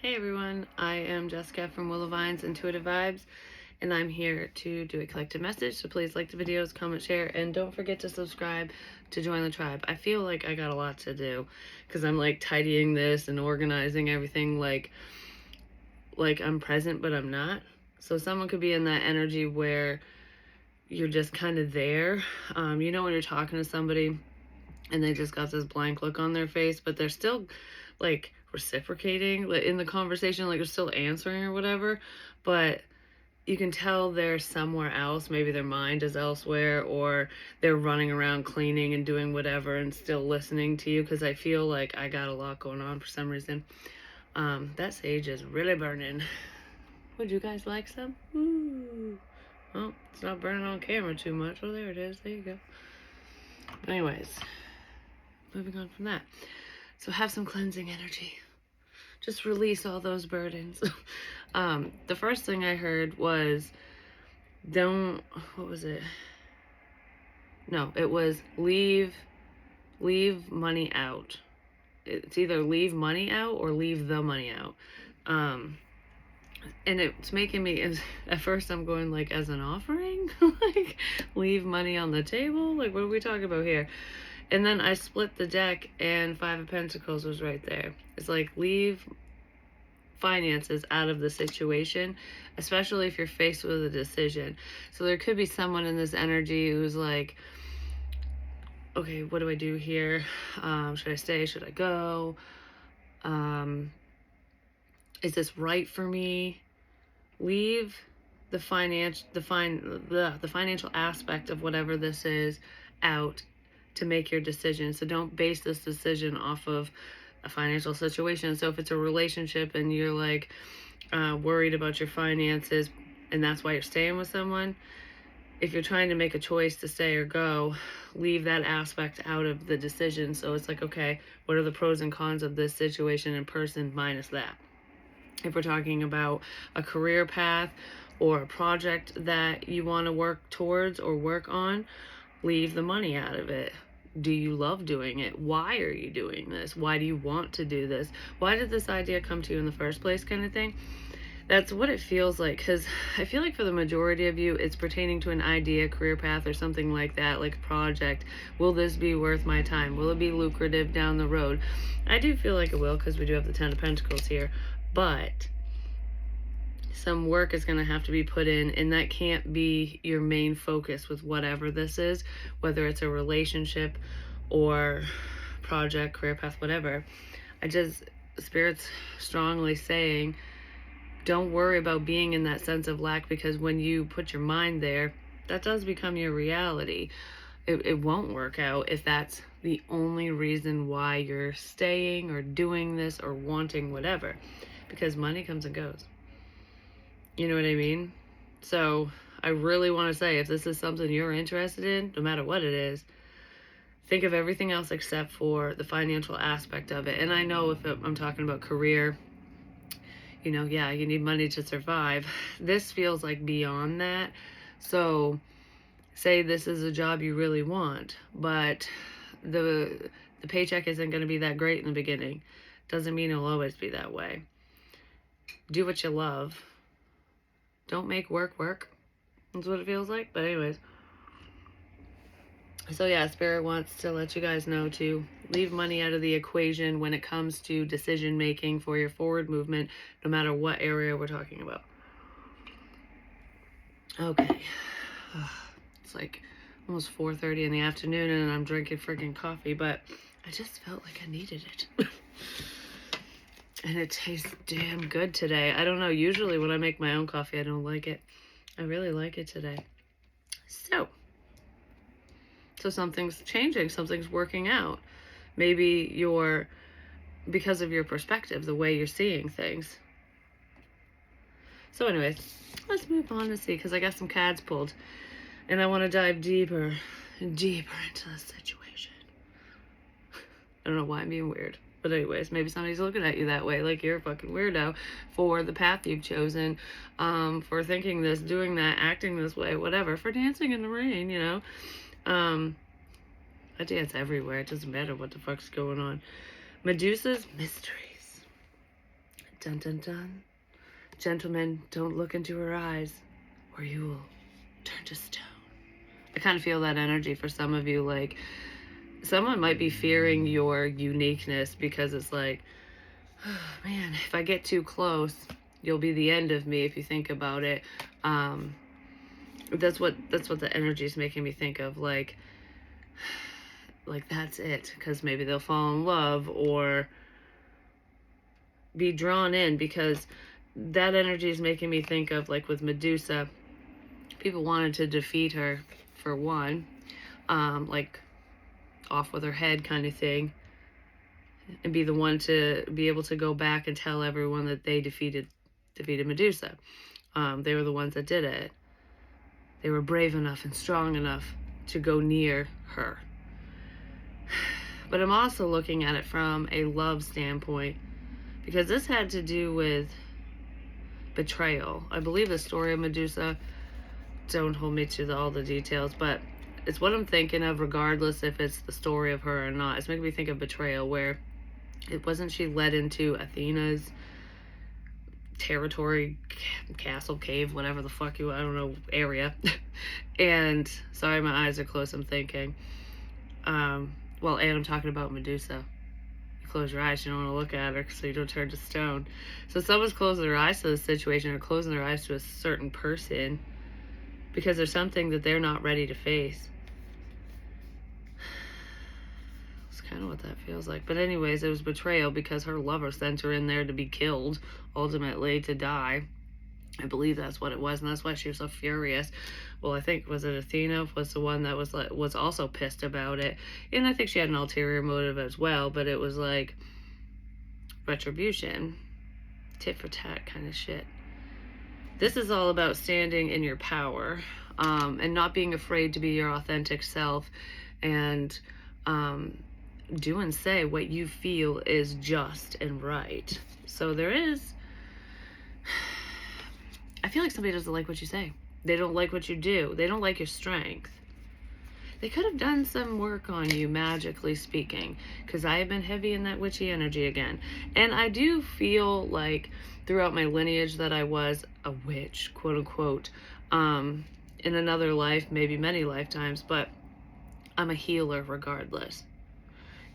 Hey everyone, I am Jessica from Willow Vines Intuitive Vibes, and I'm here to do a collective message. So please like the videos, comment, share, and don't forget to subscribe to join the tribe. I feel like I got a lot to do because I'm like tidying this and organizing everything like I'm present, but I'm not. So someone could be in that energy where you're just kind of there. You know when you're talking to somebody and they just got this blank look on their face, but they're still like reciprocating in the conversation, like they're still answering or whatever, but you can tell they're somewhere else. Maybe their mind is elsewhere, or they're running around cleaning and doing whatever and still listening to you, because I feel like I got a lot going on for some reason. That sage is really burning. Would you guys like some? Ooh. Oh, it's not burning on camera too much. Oh, there it is. There you go. But anyways, moving on from that. So have some cleansing energy. Just release all those burdens. The first thing I heard was what was it? No, it was leave money out. It's either leave money out or leave the money out. And it's making me, at first I'm going like, as an offering? Like, leave money on the table? Like, what are we talking about here? And then I split the deck and Five of Pentacles was right there. It's like, leave finances out of the situation, especially if you're faced with a decision. So there could be someone in this energy who's like, okay, what do I do here? Should I stay? Should I go? Is this right for me? Leave the financial aspect of whatever this is out to make your decision. So don't base this decision off of a financial situation. So if it's a relationship and you're like worried about your finances and that's why you're staying with someone, if you're trying to make a choice to stay or go, leave that aspect out of the decision. So it's like, okay, what are the pros and cons of this situation and person minus that? If we're talking about a career path or a project that you want to work towards or work on, leave the money out of it. Do you love doing it? Why are you doing this? Why do you want to do this? Why did this idea come to you in the first place, kind of thing? That's what it feels like, because I feel like for the majority of you, it's pertaining to an idea, career path, or something like that, like a project. Will this be worth my time? Will it be lucrative down the road? I do feel like it will, because we do have the Ten of Pentacles here, but some work is going to have to be put in, and that can't be your main focus with whatever this is, whether it's a relationship or project, career path, whatever. Spirit's strongly saying, don't worry about being in that sense of lack, because when you put your mind there, that does become your reality. It won't work out if that's the only reason why you're staying or doing this or wanting whatever, because money comes and goes. You know what I mean? So I really want to say, if this is something you're interested in, no matter what it is, think of everything else except for the financial aspect of it. And I know if I'm talking about career, you know, yeah, you need money to survive. This feels like beyond that. So say this is a job you really want, but the paycheck isn't going to be that great in the beginning. Doesn't mean it'll always be that way. Do what you love. Don't make work work. That's what it feels like. But anyways. So yeah, Spirit wants to let you guys know to leave money out of the equation when it comes to decision making for your forward movement, no matter what area we're talking about. Okay. It's like almost 4:30 in the afternoon and I'm drinking freaking coffee, but I just felt like I needed it. And it tastes damn good today. I don't know. Usually when I make my own coffee, I don't like it. I really like it today. So something's changing. Something's working out. Maybe because of your perspective, the way you're seeing things. So anyways, let's move on and see, because I got some cards pulled. And I want to dive deeper and deeper into the situation. I don't know why I'm being weird. But anyways, maybe somebody's looking at you that way, like you're a fucking weirdo for the path you've chosen, for thinking this, doing that, acting this way, whatever, for dancing in the rain, you know. I dance everywhere. It doesn't matter what the fuck's going on. Medusa's mysteries. Dun dun dun. Gentlemen, don't look into her eyes, or you will turn to stone. I kind of feel that energy for some of you. Like, someone might be fearing your uniqueness because it's like, oh, man, if I get too close, you'll be the end of me if you think about it. That's what the energy is making me think of. Like that's it, because maybe they'll fall in love or be drawn in, because that energy is making me think of, like, with Medusa, people wanted to defeat her for one, like off with her head kind of thing, and be the one to be able to go back and tell everyone that they defeated Medusa. They were the ones that did it. They were brave enough and strong enough to go near her. But I'm also looking at it from a love standpoint, because this had to do with betrayal. I believe the story of Medusa, don't hold me to all the details, but it's what I'm thinking of, regardless if it's the story of her or not. It's making me think of betrayal, where it wasn't she led into Athena's territory, castle, cave, whatever the fuck I don't know, area. And sorry, my eyes are closed, I'm thinking. And I'm talking about Medusa. You close your eyes, you don't want to look at her so you don't turn to stone. So someone's closing their eyes to the situation, or closing their eyes to a certain person because there's something that they're not ready to face. It's kind of what that feels like. But anyways, it was betrayal, because her lover sent her in there to be killed, ultimately to die. I believe that's what it was, and that's why she was so furious. Well, I think, was it Athena was the one that was also pissed about it, and I think she had an ulterior motive as well, but it was like retribution, tit for tat kind of shit. This is all about standing in your power, and not being afraid to be your authentic self, and do and say what you feel is just and right. So there is, I feel like somebody doesn't like what you say. They don't like what you do. They don't like your strength. They could have done some work on you, magically speaking, because I have been heavy in that witchy energy again. And I do feel like throughout my lineage that I was a witch, quote unquote, in another life, maybe many lifetimes, but I'm a healer regardless.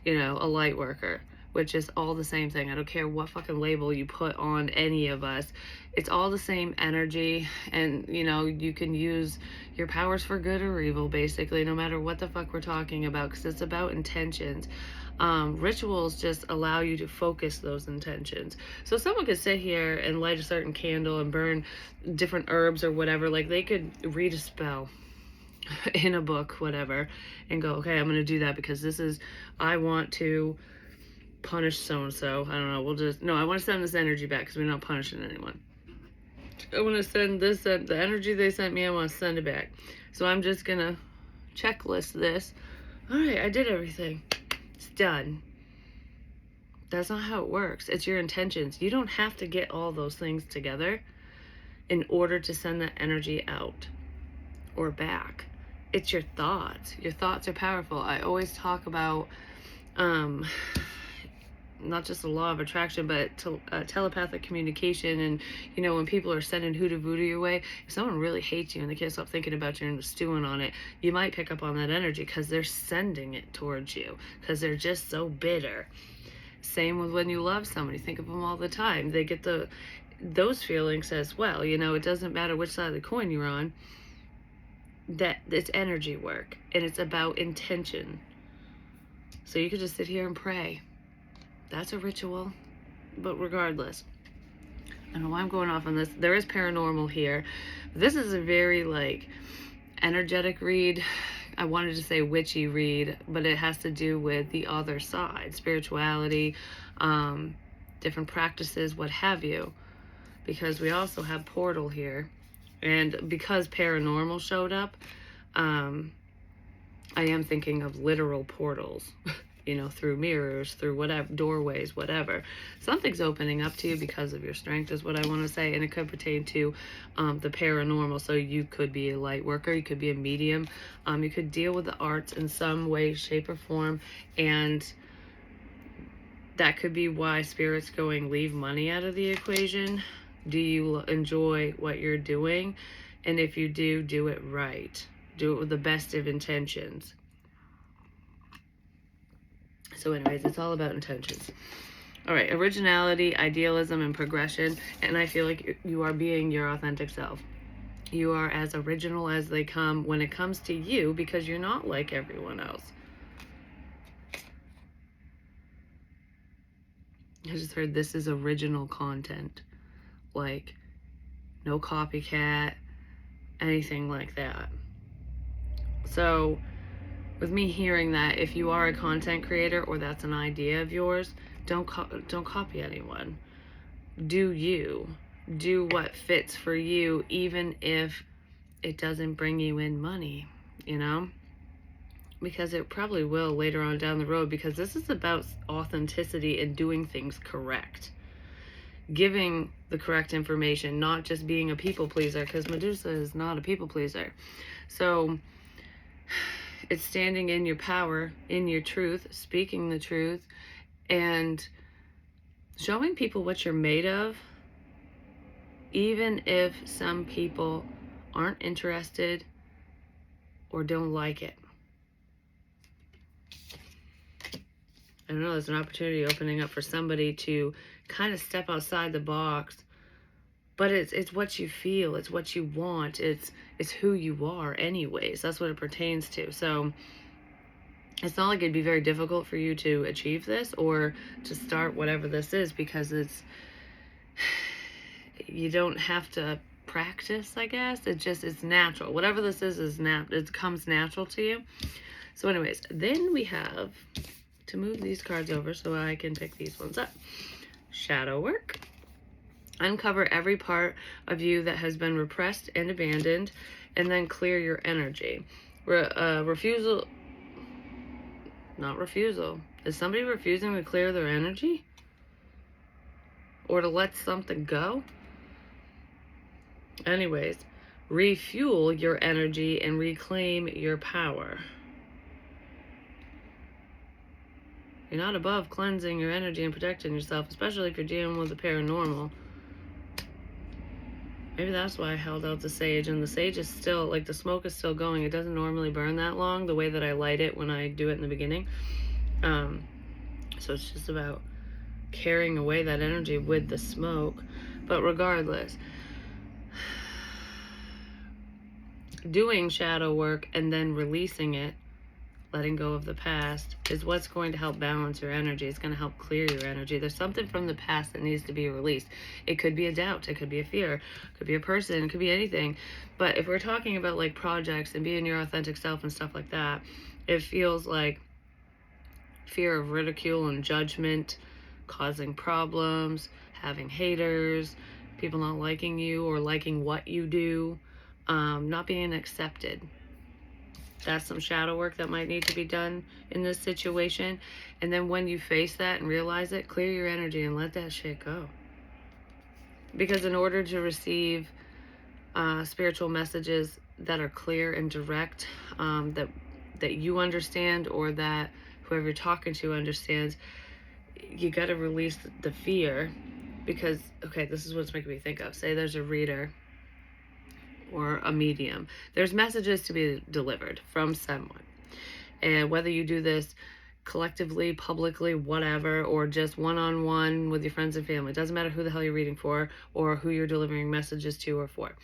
You know, a light worker, which is all the same thing. I don't care what fucking label you put on any of us. It's all the same energy, and, you know, you can use your powers for good or evil, basically, no matter what the fuck we're talking about, because it's about intentions. Rituals just allow you to focus those intentions. So someone could sit here and light a certain candle and burn different herbs or whatever. Like, they could read a spell in a book, whatever, and go, okay, I'm going to do that because I want to punish so-and-so. I don't know, I want to send this energy back because we're not punishing anyone. I want to send the energy they sent me, I want to send it back. So I'm just going to checklist this. All right, I did everything. It's done. That's not how it works. It's your intentions. You don't have to get all those things together in order to send that energy out or back. It's your thoughts. Your thoughts are powerful. I always talk about not just the law of attraction, but telepathic communication. And, you know, when people are sending hoodoo voodoo your way, if someone really hates you and they can't stop thinking about you and stewing on it, you might pick up on that energy because they're sending it towards you, because they're just so bitter. Same with when you love somebody. Think of them all the time. They get those feelings as well. You know, it doesn't matter which side of the coin you're on. That it's energy work, and it's about intention. So you could just sit here and pray. That's a ritual. But regardless, I don't know why I'm going off on this. There is paranormal here. This is a very, like, energetic read. I wanted to say witchy read, but it has to do with the other side, spirituality, different practices, what have you, because we also have portal here. And because paranormal showed up, I am thinking of literal portals, you know, through mirrors, through whatever, doorways, whatever. Something's opening up to you because of your strength is what I want to say. And it could pertain to the paranormal. So you could be a light worker, you could be a medium, you could deal with the arts in some way, shape, or form. And that could be why Spirit's going, leave money out of the equation. Do you enjoy what you're doing? And if you do, do it right. Do it with the best of intentions. So anyways, it's all about intentions. All right, originality, idealism, and progression. And I feel like you are being your authentic self. You are as original as they come when it comes to you, because you're not like everyone else. I just heard this is original content. Like, no copycat, anything like that. So, with me hearing that, if you are a content creator or that's an idea of yours, don't copy anyone. Do you. Do what fits for you, even if it doesn't bring you in money, you know? Because it probably will later on down the road, because this is about authenticity and doing things correct. Giving the correct information, not just being a people pleaser, because Medusa is not a people pleaser. So it's standing in your power, in your truth, speaking the truth, and showing people what you're made of, even if some people aren't interested or don't like it. I don't know, there's an opportunity opening up for somebody to kind of step outside the box, but it's what you feel, it's what you want, it's who you are anyways. That's what it pertains to. So it's not like it'd be very difficult for you to achieve this or to start whatever this is, because you don't have to practice, I guess. It's natural. Whatever this is it comes natural to you. So anyways, then we have to move these cards over so I can pick these ones up. Shadow work. Uncover every part of you that has been repressed and abandoned, and then clear your energy. Refusal. Not refusal. Is somebody refusing to clear their energy? Or to let something go? Anyways, refuel your energy and reclaim your power. You're not above cleansing your energy and protecting yourself, especially if you're dealing with the paranormal. Maybe that's why I held out the sage, and the sage is still, like, the smoke is still going. It doesn't normally burn that long, the way that I light it when I do it in the beginning. So it's just about carrying away that energy with the smoke. But regardless, doing shadow work and then releasing it, letting go of the past, is what's going to help balance your energy. It's going to help clear your energy. There's something from the past that needs to be released. It could be a doubt, it could be a fear, it could be a person, it could be anything. But if we're talking about like projects and being your authentic self and stuff like that, it feels like fear of ridicule and judgment, causing problems, having haters, people not liking you or liking what you do, not being accepted. That's some shadow work that might need to be done in this situation. And then when you face that and realize it, clear your energy and let that shit go. Because in order to receive spiritual messages that are clear and direct, that you understand, or that whoever you're talking to understands, you got to release the fear. Because, okay, this is what it's making me think of. Say there's a reader or a medium. There's messages to be delivered from someone. And whether you do this collectively, publicly, whatever, or just one-on-one with your friends and family, it doesn't matter who the hell you're reading for or who you're delivering messages to or for.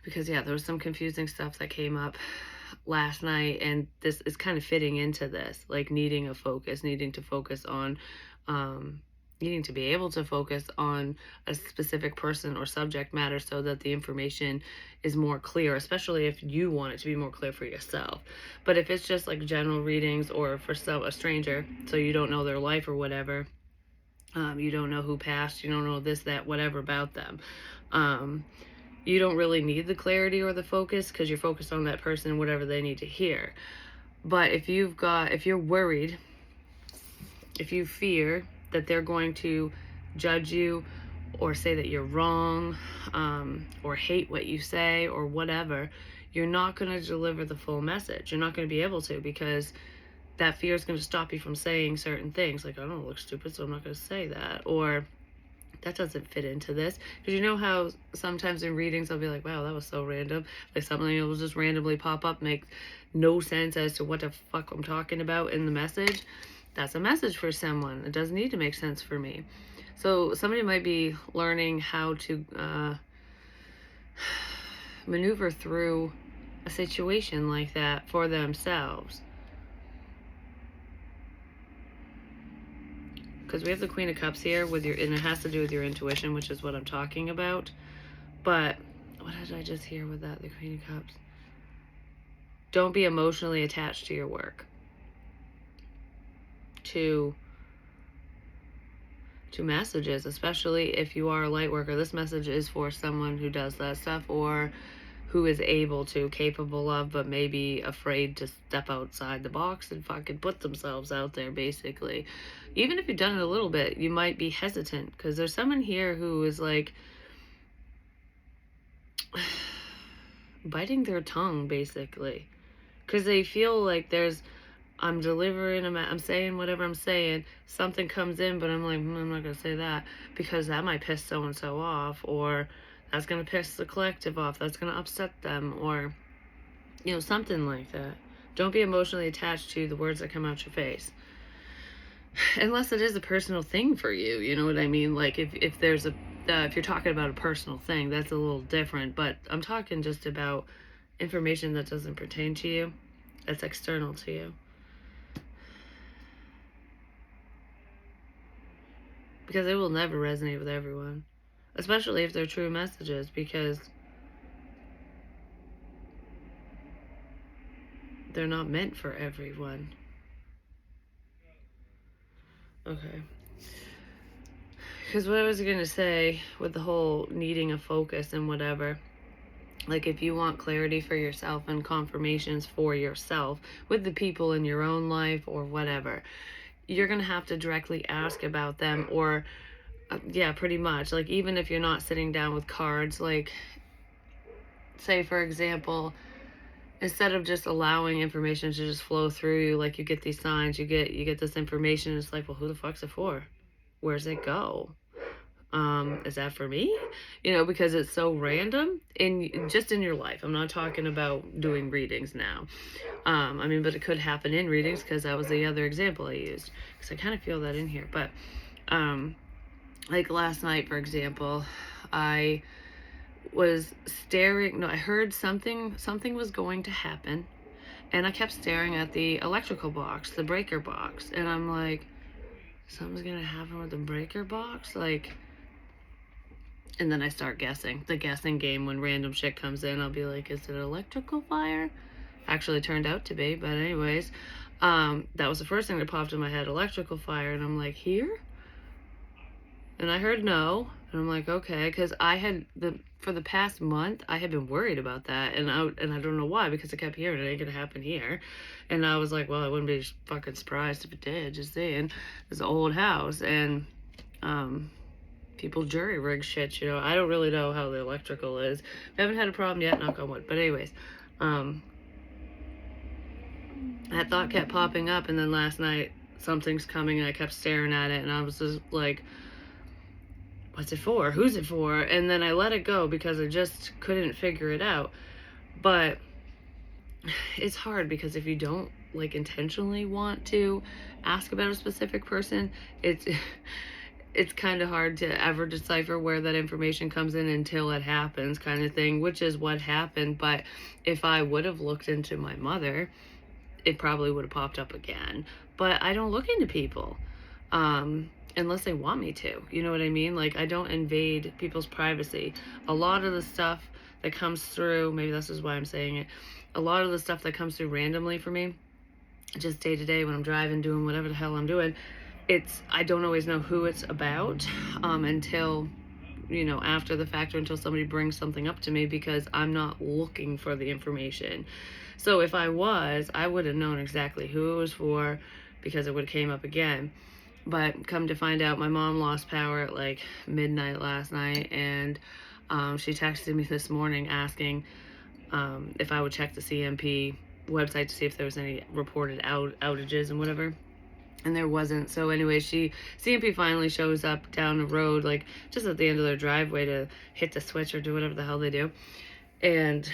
Because, yeah, there was some confusing stuff that came up last night, and this is kind of fitting into this, like needing a focus, needing to focus on, needing to be able to focus on a specific person or subject matter so that the information is more clear, especially if you want it to be more clear for yourself. But if it's just like general readings or for a stranger, so you don't know their life or whatever, you don't know who passed, you don't know this, that, whatever about them, you don't really need the clarity or the focus, because you're focused on that person and whatever they need to hear. But if you're worried, if you fear that they're going to judge you or say that you're wrong, or hate what you say or whatever, you're not going to deliver the full message. You're not going to be able to, because that fear is going to stop you from saying certain things. Like, I don't look stupid, so I'm not going to say that. Or, that doesn't fit into this. Because you know how sometimes in readings I'll be like, wow, that was so random. Like something will just randomly pop up, make no sense as to what the fuck I'm talking about in the message. That's a message for someone. It doesn't need to make sense for me. So somebody might be learning how to maneuver through a situation like that for themselves. Because we have the Queen of Cups here with your, and it has to do with your intuition, which is what I'm talking about. But what did I just hear with that? The Queen of Cups. Don't be emotionally attached to your work. To messages, especially if you are a light worker. This message is for someone who does that stuff, or who is able to, capable of, but maybe afraid to step outside the box and fucking put themselves out there, basically. Even if you've done it a little bit, you might be hesitant, because there's someone here who is like biting their tongue, basically, because they feel like I'm delivering, I'm saying whatever I'm saying, something comes in, but I'm like, I'm not going to say that, because that might piss so-and-so off, or that's going to piss the collective off, that's going to upset them, or, something like that. Don't be emotionally attached to the words that come out your face. Unless it is a personal thing for you, you know what I mean? Like, if there's if you're talking about a personal thing, that's a little different, but I'm talking just about information that doesn't pertain to you, that's external to you. Because it will never resonate with everyone, especially if they're true messages, because they're not meant for everyone. Okay. Because what I was going to say with the whole needing a focus and whatever, like if you want clarity for yourself and confirmations for yourself with the people in your own life or whatever, you're going to have to directly ask about them, or yeah, pretty much. Like, even if you're not sitting down with cards, like, say, for example, instead of just allowing information to just flow through you, like, you get these signs, you get this information, it's like, well, who the fuck's it for? Where's it go? Is that for me? Because it's so random just in your life. I'm not talking about doing readings now. But it could happen in readings, because that was the other example I used, because I kind of feel that in here. But, like last night, for example, I was staring. No, I heard something was going to happen, and I kept staring at the electrical box, the breaker box, and I'm like, something's gonna happen with the breaker box, like. And then I start guessing. The guessing game, when random shit comes in, I'll be like, is it an electrical fire? Actually turned out to be, but anyways, that was the first thing that popped in my head, electrical fire, and I'm like, here? And I heard no, and I'm like, okay, because for the past month, I had been worried about that, and I don't know why, because I kept hearing it ain't gonna happen here, and I was like, well, I wouldn't be fucking surprised if it did, just saying. It's an old house, and, people jury rig shit, I don't really know how the electrical is. I haven't had a problem yet, knock on wood. But anyways, that thought kept popping up, and then last night, something's coming, and I kept staring at it, and I was just like, what's it for? Who's it for? And then I let it go, because I just couldn't figure it out. But it's hard, because if you don't, like, intentionally want to ask about a specific person, it's kind of hard to ever decipher where that information comes in until it happens, kind of thing, which is what happened. But if I would have looked into my mother, it probably would have popped up again. But I don't look into people unless they want me to. You know what I mean? Like, I don't invade people's privacy. A lot of the stuff that comes through, maybe this is why I'm saying it, a lot of the stuff that comes through randomly for me, just day to day when I'm driving, doing whatever the hell I'm doing, I don't always know who it's about until, after the fact, or until somebody brings something up to me, because I'm not looking for the information. So if I would have known exactly who it was for, because it would have came up again. But come to find out, my mom lost power at like midnight last night, and she texted me this morning asking if I would check the CMP website to see if there was any reported outages and whatever. And there wasn't. So anyway, CMP finally shows up down the road, like just at the end of their driveway, to hit the switch or do whatever the hell they do. And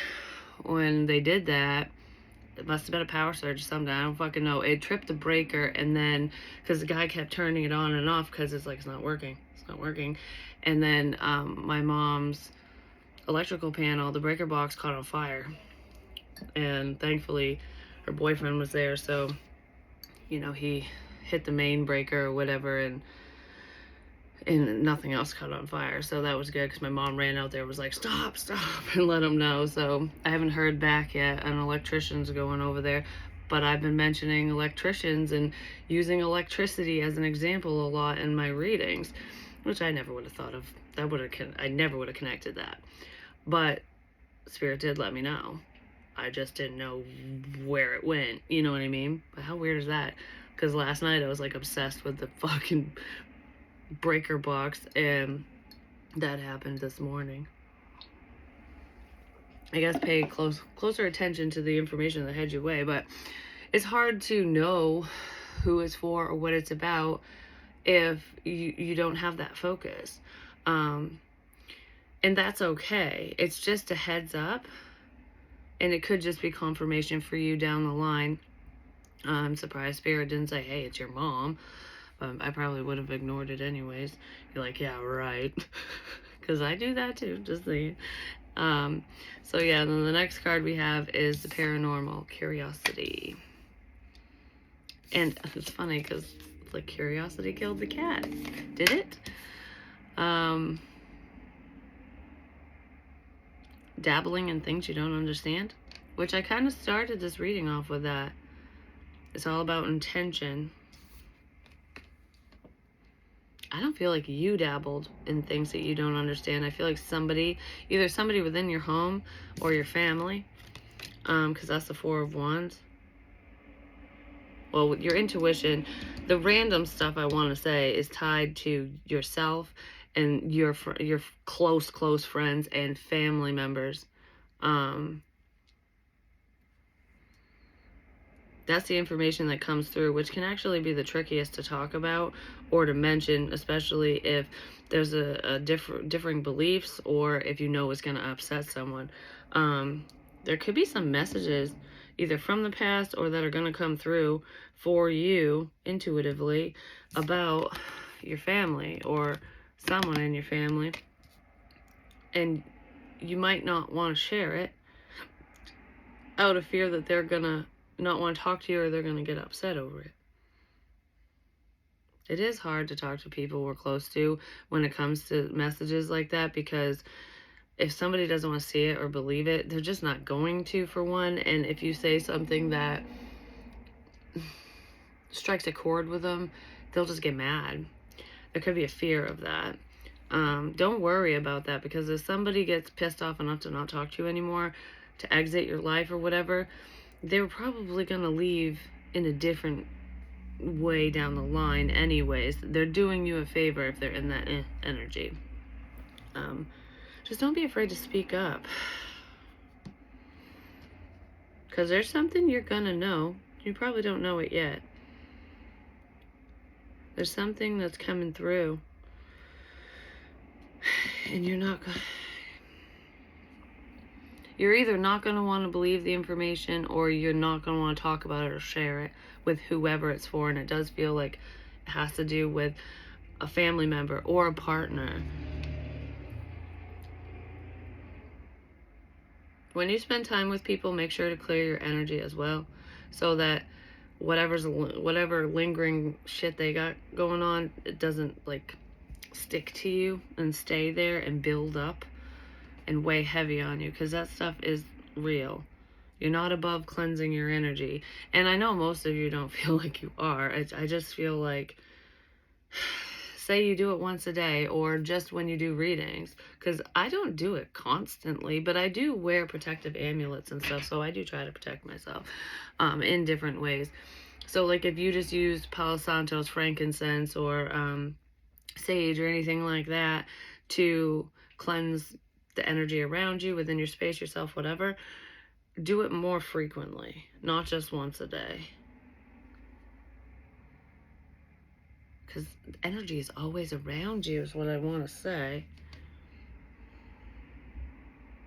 when they did that, it must have been a power surge or something. I don't fucking know. It tripped the breaker, and then because the guy kept turning it on and off because it's like, it's not working. It's not working. And then my mom's electrical panel, the breaker box, caught on fire. And thankfully, her boyfriend was there, so he hit the main breaker or whatever, and nothing else caught on fire. So that was good, because my mom ran out there, was like, stop, and let them know. So I haven't heard back yet on electricians going over there, but I've been mentioning electricians and using electricity as an example a lot in my readings, which I never would have thought of. I never would have connected that. But Spirit did let me know. I just didn't know where it went. You know what I mean? But how weird is that? Because last night I was like obsessed with the fucking breaker box, and that happened this morning. I guess pay closer attention to the information that heads your way, but it's hard to know who it's for or what it's about if you don't have that focus. And that's okay. It's just a heads up, and it could just be confirmation for you down the line. I'm surprised Spirit didn't say, hey, it's your mom. I probably would have ignored it anyways. You're like, yeah, right. Because I do that too, just saying. So yeah, then the next card we have is the paranormal, curiosity. And it's funny because it's like curiosity killed the cat. Did it? Dabbling in things you don't understand, which I kind of started this reading off with that. It's all about intention. I don't feel like you dabbled in things that you don't understand. I feel like either somebody within your home or your family, because that's the Four of Wands. Well, with your intuition, the random stuff I want to say is tied to yourself and your close friends and family members. That's the information that comes through, which can actually be the trickiest to talk about or to mention, especially if there's a differing beliefs, or if you know it's going to upset someone. There could be some messages either from the past or that are going to come through for you intuitively about your family or someone in your family, and you might not want to share it out of fear that they're going to not want to talk to you, or they're going to get upset over it. It is hard to talk to people we're close to when it comes to messages like that, because if somebody doesn't want to see it or believe it, they're just not going to, for one. And if you say something that strikes a chord with them, they'll just get mad. There could be a fear of that. Don't worry about that, because if somebody gets pissed off enough to not talk to you anymore, to exit your life or whatever, they're probably going to leave in a different way down the line anyways. They're doing you a favor if they're in that energy. Just don't be afraid to speak up, because there's something you're going to know. You probably don't know it yet. There's something that's coming through, and you're either not going to want to believe the information, or you're not going to want to talk about it or share it with whoever it's for. And it does feel like it has to do with a family member or a partner. When you spend time with people, make sure to clear your energy as well, so that whatever lingering shit they got going on, it doesn't like stick to you and stay there and build up and weigh heavy on you, because that stuff is real. You're not above cleansing your energy. And I know most of you don't feel like you are. I just feel like, say you do it once a day, or just when you do readings, because I don't do it constantly, but I do wear protective amulets and stuff, so I do try to protect myself in different ways. So like if you just used Palo Santo's frankincense or sage or anything like that to cleanse the energy around you, within your space, yourself, whatever, do it more frequently, not just once a day. Because energy is always around you, is what I want to say.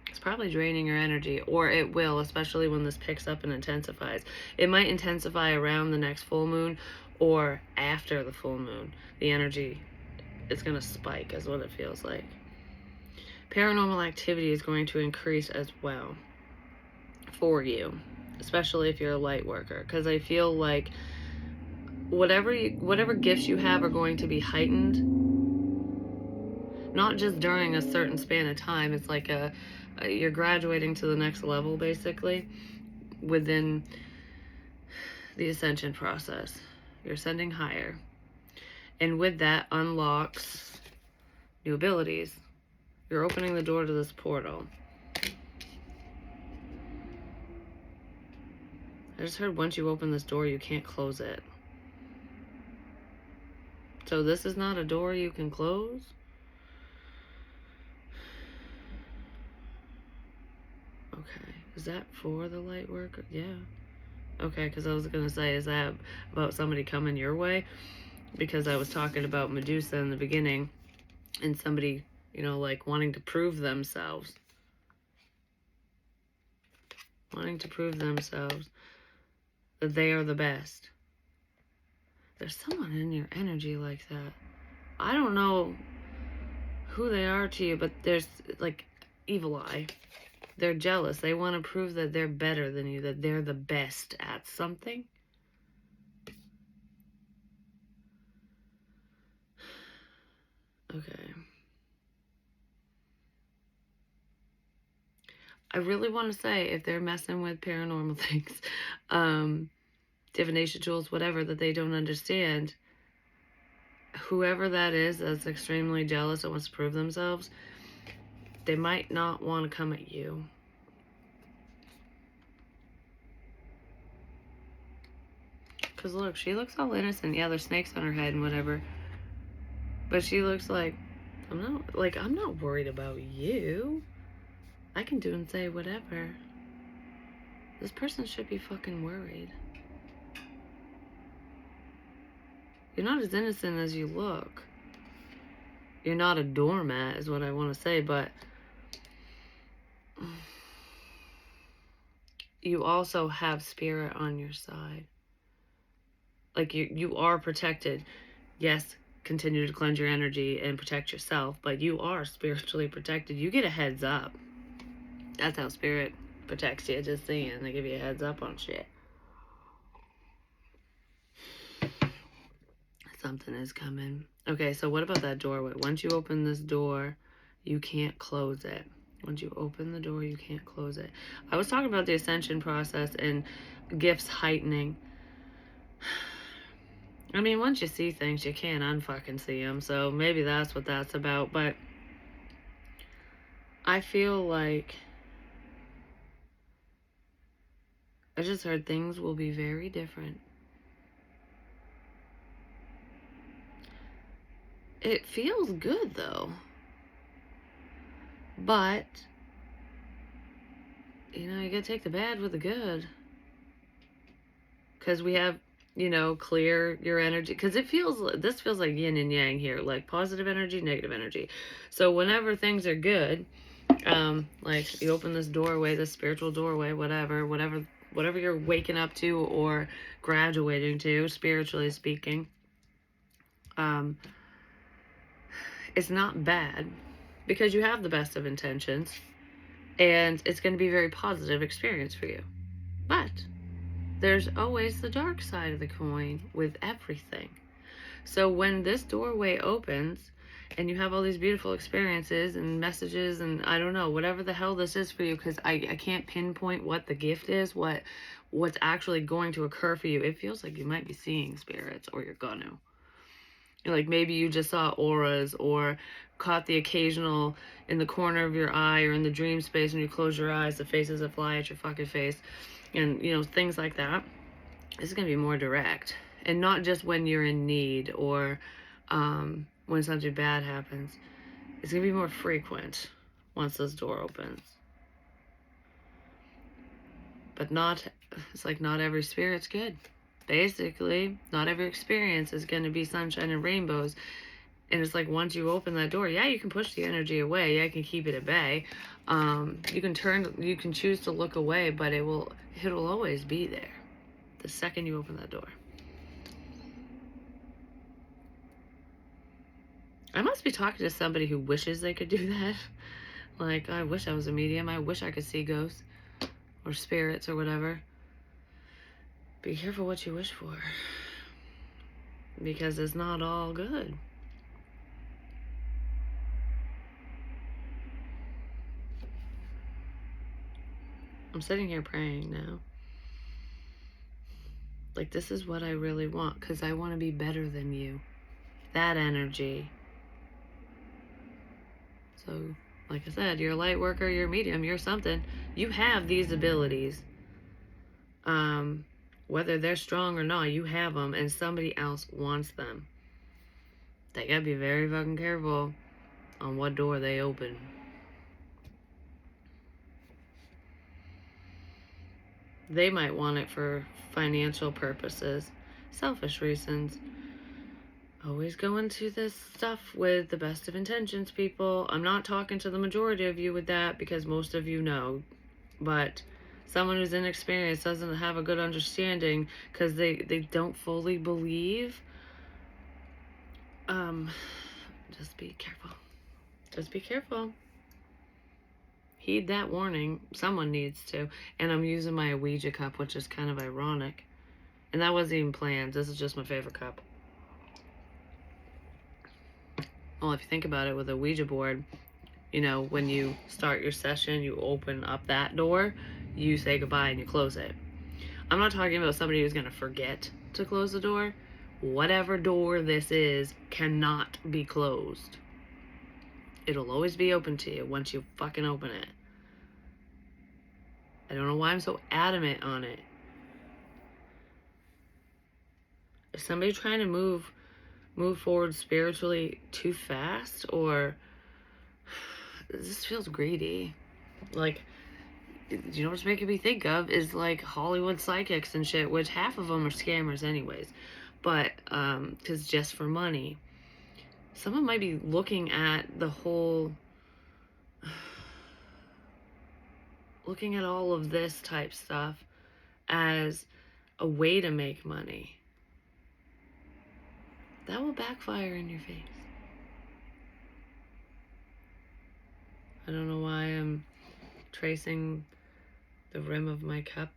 It's probably draining your energy, or it will, especially when this picks up and intensifies. It might intensify around the next full moon or after the full moon. The energy is going to spike, is what it feels like. Paranormal activity is going to increase as well for you, especially if you're a light worker, because I feel like whatever gifts you have are going to be heightened, not just during a certain span of time. It's like you're graduating to the next level, basically, within the ascension process. You're ascending higher, and with that unlocks new abilities. You're opening the door to this portal. I just heard once you open this door, you can't close it. So this is not a door you can close? Okay. Is that for the light worker? Yeah. Okay, because I was going to say, is that about somebody coming your way? Because I was talking about Medusa in the beginning, and somebody, like wanting to prove themselves. Wanting to prove themselves that they are the best. There's someone in your energy like that. I don't know who they are to you, but there's like evil eye. They're jealous. They want to prove that they're better than you, that they're the best at something. Okay. I really want to say, if they're messing with paranormal things, divination tools, whatever, that they don't understand, whoever that is that's extremely jealous and wants to prove themselves, they might not want to come at you. Because look, she looks all innocent. Yeah, there's snakes on her head and whatever. But she looks like, I'm not worried about you. I can do and say whatever. This person should be fucking worried. You're not as innocent as you look. You're not a doormat, is what I want to say, but you also have spirit on your side. Like, you are protected. Yes, continue to cleanse your energy and protect yourself, but you are spiritually protected. You get a heads up. That's how spirit protects you, just saying. They give you a heads up on shit. Something is coming. Okay, so what about that doorway? Once you open this door, you can't close it. Once you open the door, you can't close it. I was talking about the ascension process and gifts heightening. I mean, once you see things, you can't unfucking see them. So maybe that's what that's about. But I feel like I just heard things will be very different. It feels good, though. But, you gotta take the bad with the good. Because we have, clear your energy. Because this feels like yin and yang here. Like positive energy, negative energy. So whenever things are good, like you open this doorway, this spiritual doorway, whatever you're waking up to or graduating to, spiritually speaking, it's not bad because you have the best of intentions and it's going to be a very positive experience for you. But there's always the dark side of the coin with everything. So when this doorway opens and you have all these beautiful experiences and messages and I don't know, whatever the hell this is for you, because I can't pinpoint what the gift is, what's actually going to occur for you. It feels like you might be seeing spirits, or you're gonna. Like maybe you just saw auras or caught the occasional in the corner of your eye or in the dream space, and you close your eyes, the faces that fly at your fucking face, and things like that. This is gonna be more direct, and not just when you're in need or when something bad happens. It's gonna be more frequent once this door opens. But it's like not every spirit's good. Basically, not every experience is going to be sunshine and rainbows. And it's like once you open that door, yeah, you can push the energy away. Yeah, you can keep it at bay. You can choose to look away, but it'll always be there the second you open that door. I must be talking to somebody who wishes they could do that. Like, I wish I was a medium. I wish I could see ghosts or spirits or whatever. Be careful what you wish for, because it's not all good. I'm sitting here praying now. Like, this is what I really want, because I want to be better than you. That energy. So, like I said, you're a light worker, you're a medium, you're something. You have these abilities. Whether they're strong or not, you have them, and somebody else wants them. They gotta be very fucking careful on what door they open. They might want it for financial purposes, selfish reasons. Always go into this stuff with the best of intentions, people. I'm not talking to the majority of you with that, because most of you know. But someone who's inexperienced doesn't have a good understanding because they don't fully believe. Just be careful. Just be careful. Heed that warning. Someone needs to. And I'm using my Ouija cup, which is kind of ironic. And that wasn't even planned. This is just my favorite cup. Well, if you think about it, with a Ouija board, you know, when you start your session, you open up that door, you say goodbye and you close it. I'm not talking about somebody who's going to forget to close the door. Whatever door this is cannot be closed. It'll always be open to you once you fucking open it. I don't know why I'm so adamant on it. Is somebody trying to move forward spiritually too fast, or this feels greedy? Like, you know what's making me think of is like Hollywood psychics and shit, which half of them are scammers anyways, but because just for money. Someone might be looking at the whole, looking at all of this type stuff as a way to make money. That will backfire in your face. I don't know why I'm tracing the rim of my cup.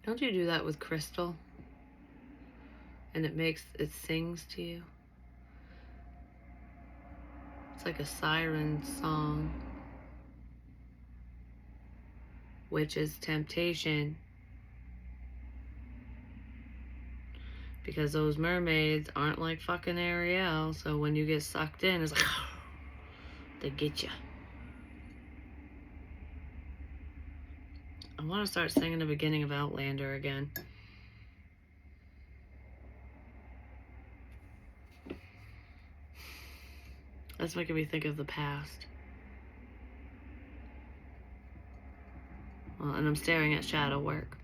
Don't you do that with crystal? And it sings to you? It's like a siren song. Which is temptation. Because those mermaids aren't like fucking Ariel, so when you get sucked in, it's like, they get you. I want to start singing the beginning of Outlander again. That's making me think of the past. Well, and I'm staring at shadow work.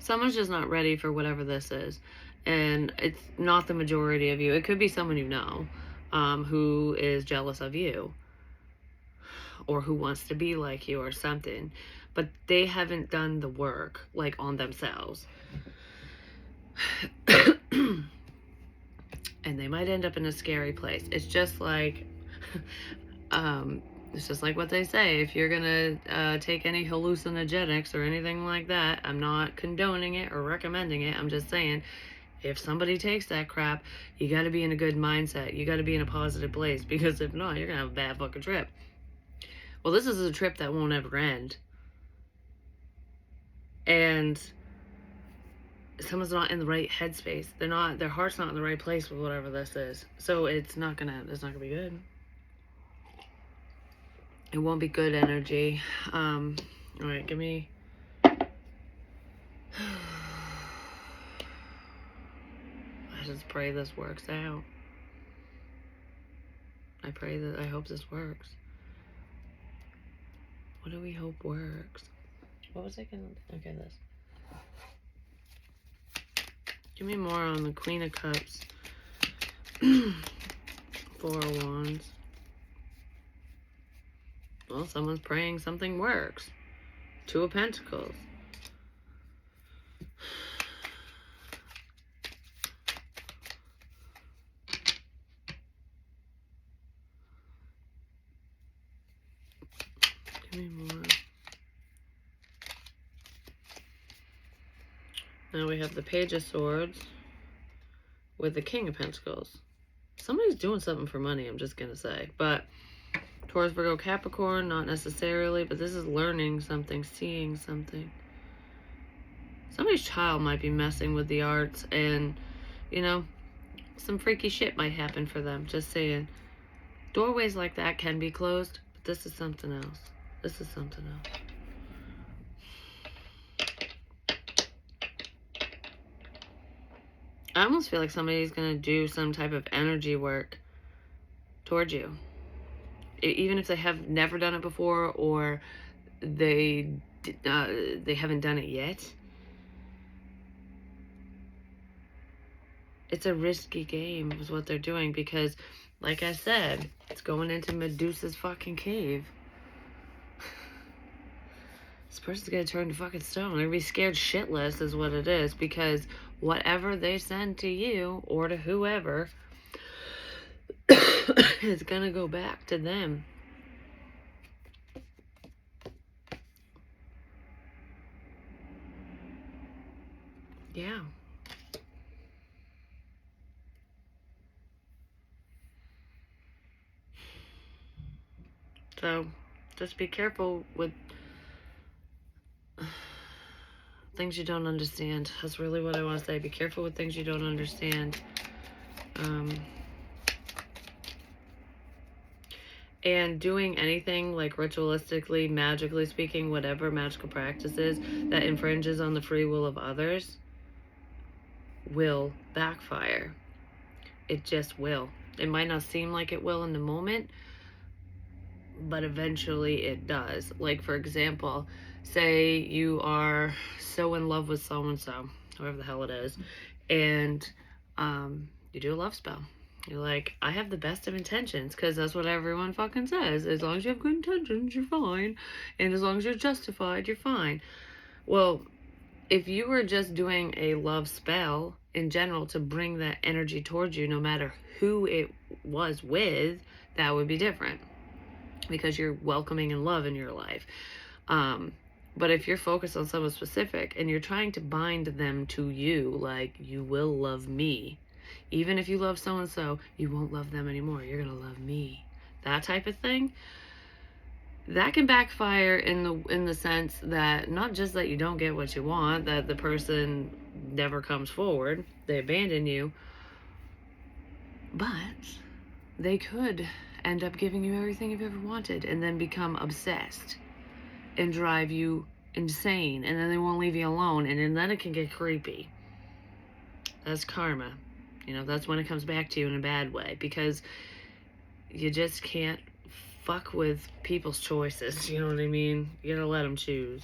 Someone's just not ready for whatever this is. And it's not the majority of you. It could be someone you know who is jealous of you, or who wants to be like you or something. But they haven't done the work, like, on themselves. And they might end up in a scary place. It's just like, it's just like what they say. If you're gonna take any hallucinogenics or anything like that, I'm not condoning it or recommending it. I'm just saying, if somebody takes that crap, you gotta be in a good mindset. You gotta be in a positive place, because if not, you're gonna have a bad fucking trip. Well, this is a trip that won't ever end. And someone's not in the right headspace. Their heart's not in the right place with whatever this is. So it's not gonna be good. It won't be good energy. All right, give me. I just pray this works out. I hope this works. What do we hope works? What was I gonna... Okay, this. Give me more on the Queen of Cups. Four of Wands. Well, someone's praying something works. Two of Pentacles. Give me more. Now we have the Page of Swords with the King of Pentacles. Somebody's doing something for money, I'm just gonna say. But Taurus, Virgo, Capricorn, not necessarily, but this is learning something, seeing something. Somebody's child might be messing with the arts, and, you know, some freaky shit might happen for them. Just saying. Doorways like that can be closed, but this is something else. This is something else. I almost feel like somebody's going to do some type of energy work towards you. Even if they have never done it before, or they haven't done it yet. It's a risky game is what they're doing, because, like I said, it's going into Medusa's fucking cave. This person's gonna turn to fucking stone. They're gonna be scared shitless is what it is, because whatever they send to you or to whoever is gonna go back to them. Yeah. So, just be careful with things you don't understand. That's really what I want to say. Be careful with things you don't understand. And doing anything like ritualistically, magically speaking, whatever magical practices that infringes on the free will of others will backfire. It just will. It might not seem like it will in the moment, but eventually it does. Like, for example, say you are so in love with so-and-so, whoever the hell it is, and you do a love spell. You're like, I have the best of intentions, because that's what everyone fucking says. As long as you have good intentions, you're fine. And as long as you're justified, you're fine. Well, if you were just doing a love spell in general to bring that energy towards you, no matter who it was with, that would be different, because you're welcoming and love in your life. But if you're focused on someone specific and you're trying to bind them to you, like, you will love me. Even if you love so-and-so, you won't love them anymore. You're going to love me. That type of thing. That can backfire in the sense that not just that you don't get what you want, that the person never comes forward, they abandon you, but they could end up giving you everything you've ever wanted and then become obsessed and drive you insane, and then they won't leave you alone, and then it can get creepy. That's karma. You know, that's when it comes back to you in a bad way, because you just can't fuck with people's choices. You know what I mean? You gotta let them choose.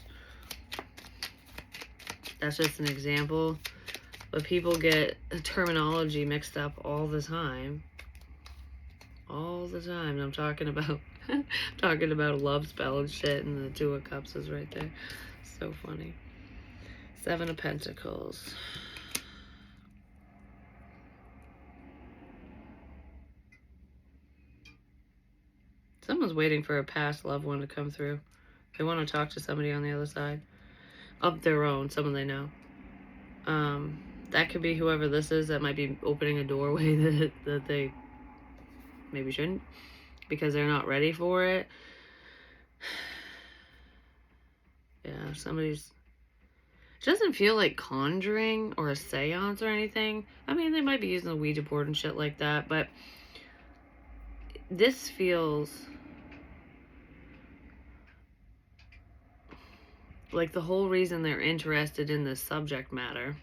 That's just an example. But people get terminology mixed up all the time. All the time. And I'm talking about talking about a love spell and shit, and the Two of Cups is right there. So funny. Seven of Pentacles. Someone's waiting for a past loved one to come through. They want to talk to somebody on the other side of their own, someone they know. That could be whoever this is that might be opening a doorway that they maybe shouldn't, because they're not ready for it. Yeah, somebody's... It doesn't feel like conjuring or a seance or anything. I mean, they might be using the Ouija board and shit like that, but this feels like the whole reason they're interested in this subject matter,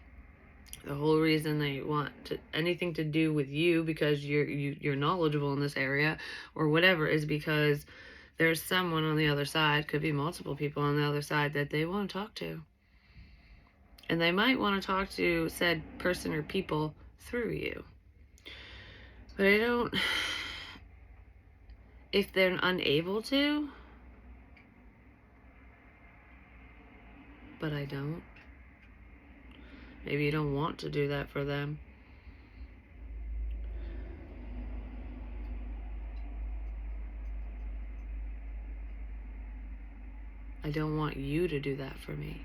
the whole reason they want anything to do with you, because you're knowledgeable in this area or whatever, is because there's someone on the other side, could be multiple people on the other side, that they want to talk to. And they might want to talk to said person or people through you. But I don't, if they're unable to, but I don't. Maybe you don't want to do that for them. I don't want you to do that for me.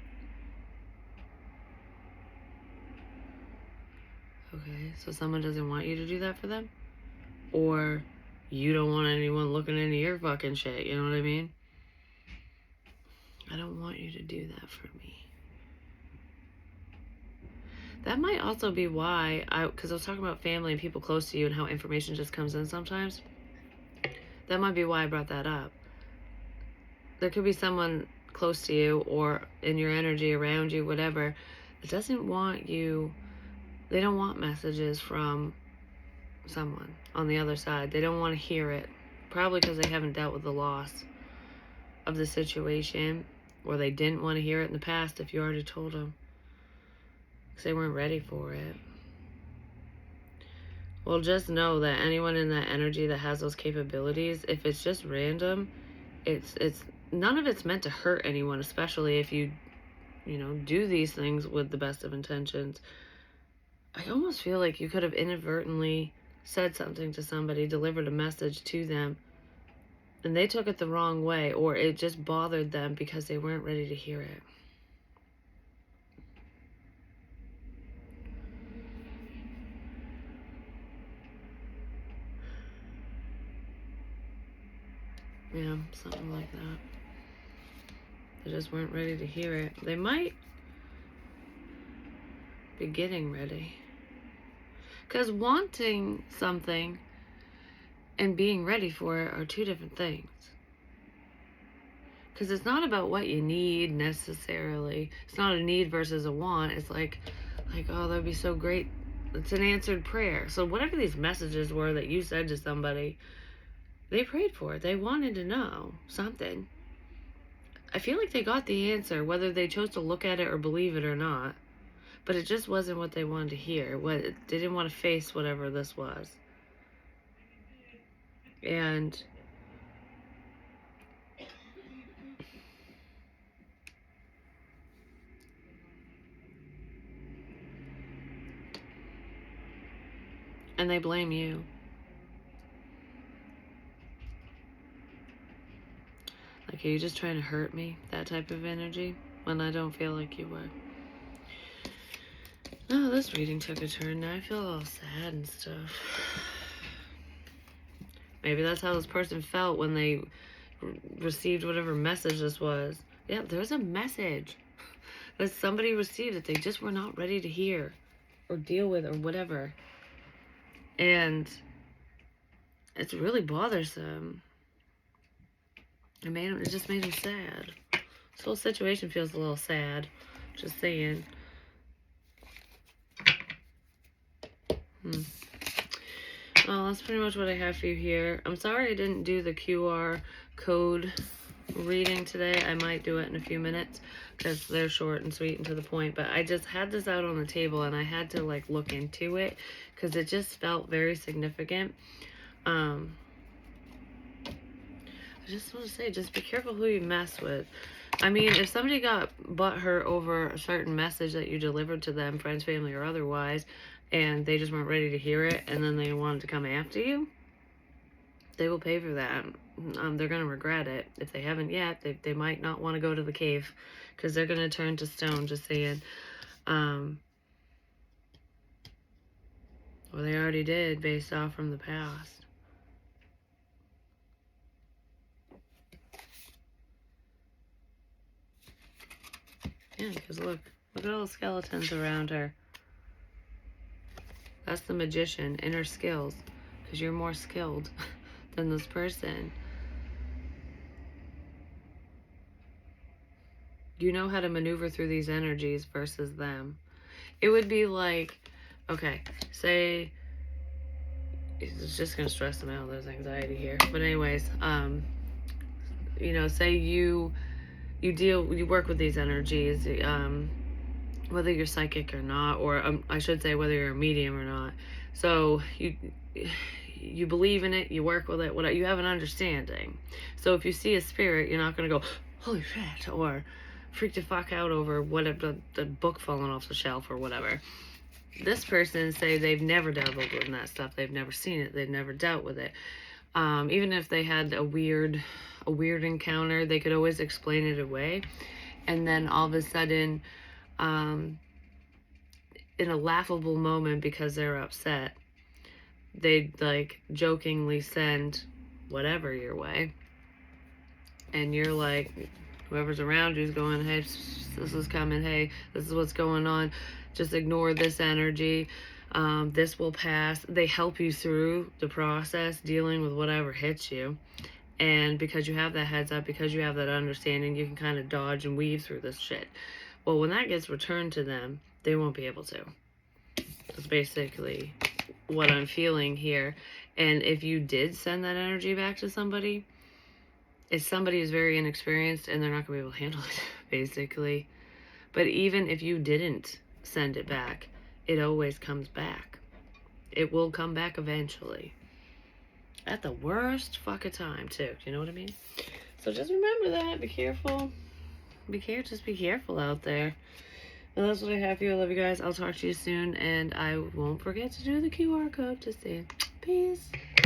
Okay, so someone doesn't want you to do that for them? Or you don't want anyone looking into your fucking shit, you know what I mean? I don't want you to do that for me. That might also be why, because I was talking about family and people close to you and how information just comes in sometimes. That might be why I brought that up. There could be someone close to you or in your energy around you, whatever, that doesn't want you, they don't want messages from someone on the other side. They don't want to hear it. Probably because they haven't dealt with the loss of the situation, or they didn't want to hear it in the past if you already told them. Because they weren't ready for it. Well, just know that anyone in that energy that has those capabilities, if it's just random, it's none of it's meant to hurt anyone, especially if you do these things with the best of intentions. I almost feel like you could have inadvertently said something to somebody, delivered a message to them, and they took it the wrong way, or it just bothered them because they weren't ready to hear it. Yeah, something like that. They just weren't ready to hear it. They might be getting ready. Because wanting something and being ready for it are two different things. Because it's not about what you need necessarily. It's not a need versus a want. It's like, oh, that'd be so great. It's an answered prayer. So whatever these messages were that you said to somebody, they prayed for it. They wanted to know something. I feel like they got the answer, whether they chose to look at it or believe it or not. But it just wasn't what they wanted to hear. They didn't want to face whatever this was. And they blame you. Like, are you just trying to hurt me? That type of energy, when I don't feel like you were. Oh, this reading took a turn. Now I feel all sad and stuff. Maybe that's how this person felt when they received whatever message this was. Yeah, there's a message that somebody received that they just were not ready to hear or deal with or whatever. And it's really bothersome. It just made him sad. This whole situation feels a little sad. Just saying. Well, that's pretty much what I have for you here. I'm sorry I didn't do the QR code reading today. I might do it in a few minutes because they're short and sweet and to the point. But I just had this out on the table and I had to look into it because it just felt very significant. I just want to say, just be careful who you mess with. I mean, if somebody got butthurt over a certain message that you delivered to them, friends, family, or otherwise, and they just weren't ready to hear it, and then they wanted to come after you, they will pay for that. They're going to regret it. If they haven't yet, they might not want to go to the cave, because they're going to turn to stone, just saying. Or they already did, based off from the past. Yeah, because look at all the skeletons around her. That's the magician, inner skills, because you're more skilled than this person. You know how to maneuver through these energies versus them. It would be like, okay, say, it's just going to stress them out, there's anxiety here. But anyways, you know, say you work with these energies, whether you're psychic or not, or I should say whether you're a medium or not. So you believe in it, you work with it, you have an understanding. So if you see a spirit, you're not going to go, holy shit, or freak the fuck out over whatever, the book falling off the shelf or whatever. This person say they've never dabbled in that stuff, they've never seen it, they've never dealt with it. Even if they had a weird encounter, they could always explain it away, and then all of a sudden, in a laughable moment, because they're upset, they'd like jokingly send whatever your way, and you're like, whoever's around you's going, hey, this is coming, hey, this is what's going on, just ignore this energy, this will pass. They help you through the process dealing with whatever hits you, and because you have that heads up, because you have that understanding, you can kind of dodge and weave through this shit. Well, when that gets returned to them, they won't be able to. That's basically what I'm feeling here. And if you did send that energy back to somebody, if somebody is very inexperienced and they're not going to be able to handle it, basically. But even if you didn't send it back, it always comes back. It will come back eventually. At the worst fucking time, too. You know what I mean? So just remember that. Be careful. Just be careful out there. Well, that's what I have for you. I love you guys. I'll talk to you soon. And I won't forget to do the QR code to see. Peace.